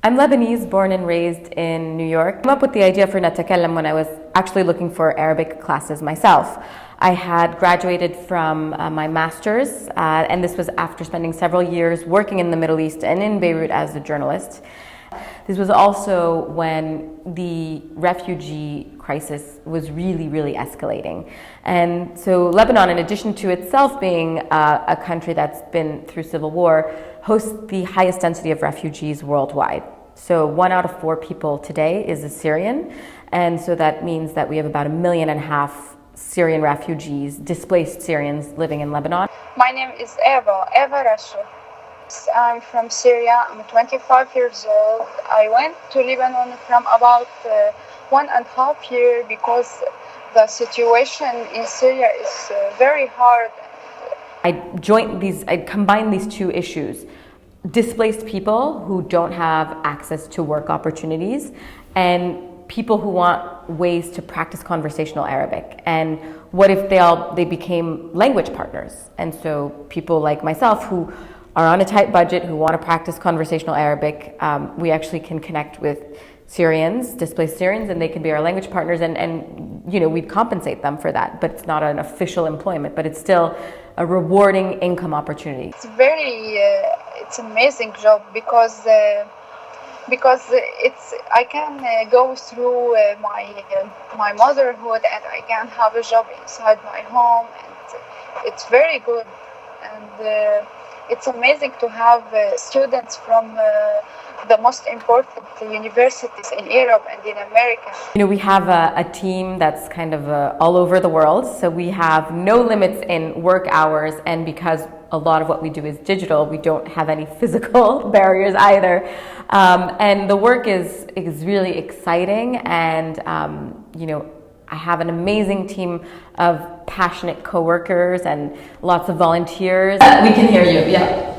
I'm Lebanese, born and raised in New York. I came up with the idea for NaTakallam when I was actually looking for Arabic classes myself. I had graduated from my master's, and this was after spending several years working in the Middle East and in Beirut as a journalist. This was also when the refugee crisis was really escalating. And so Lebanon, in addition to itself being a country that's been through civil war, hosts the highest density of refugees worldwide. So 1 out of 4 people today is a Syrian. And so that means that we have about 1.5 million Syrian refugees, displaced Syrians living in Lebanon. My name is Eva Rasho. I'm from Syria. I'm 25 years old. I went to Lebanon from about 1.5 years because the situation in Syria is very hard. I combined these two issues: displaced people who don't have access to work opportunities, and people who want ways to practice conversational Arabic. And what if they became language partners? And so people like myself who are on a tight budget, who want to practice conversational Arabic, we actually can connect with Syrians, displaced Syrians, and they can be our language partners, and you know, we'd compensate them for that. But it's not an official employment, but it's still a rewarding income opportunity. It's amazing job because I can go through my motherhood, and I can have a job inside my home, and it's very good. And it's amazing to have students from the most important universities in Europe and in America. You know, we have a team that's kind of all over the world, so we have no limits in work hours, and because a lot of what we do is digital, we don't have any physical barriers either. And the work is really exciting, and you know, I have an amazing team of passionate coworkers and lots of volunteers. We can hear you, yeah.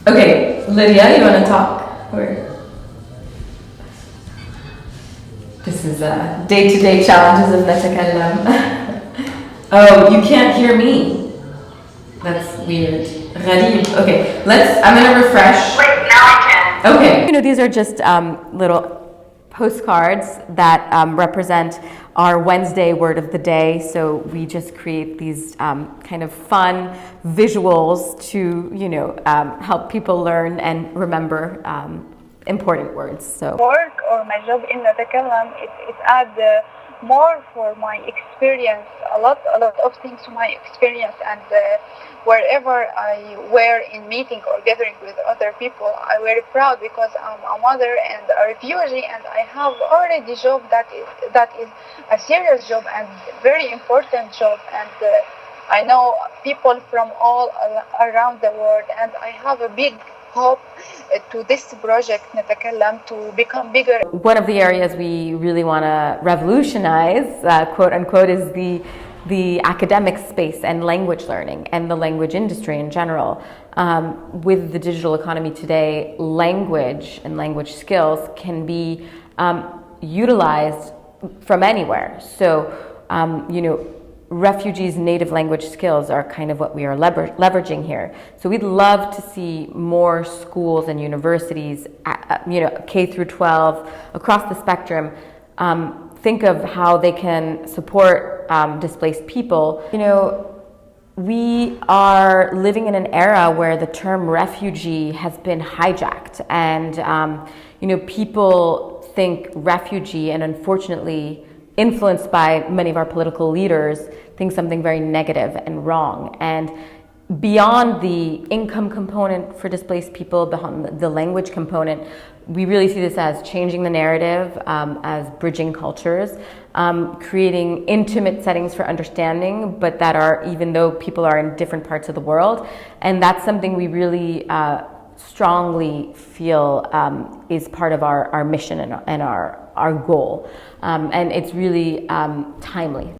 Okay, Lydia, you want to talk? This is day-to-day challenges of NaTakallam. Oh, you can't hear me. That's weird. Gharib. Okay, I'm gonna refresh. Wait, now I can. Okay. You know, these are just little postcards that represent our Wednesday word of the day. So we just create these kind of fun visuals to, you know, help people learn and remember important words. So work or my job in NaTakallam, it adds more for my experience, a lot of things to my experience, and wherever I were in meeting or gathering with other people, I very proud because I'm a mother and a refugee, and I have already a job that is a serious job and very important job, and I know people from all around the world, and I have a big hope to this project NaTakallam to become bigger. One of the areas we really want to revolutionize, quote unquote, is the academic space and language learning and the language industry in general. With the digital economy today, language and language skills can be utilized from anywhere. So, you know, refugees' native language skills are kind of what we are leveraging here. So we'd love to see more schools and universities, you know, K through 12, across the spectrum, think of how they can support displaced people. You know, we are living in an era where the term refugee has been hijacked, and you know, people think refugee, and unfortunately influenced by many of our political leaders, think something very negative and wrong. And beyond the income component for displaced people, beyond the language component, we really see this as changing the narrative, as bridging cultures, creating intimate settings for understanding, but that are, even though people are in different parts of the world. And that's something we really strongly feel is part of our mission and our goal. And it's really timely.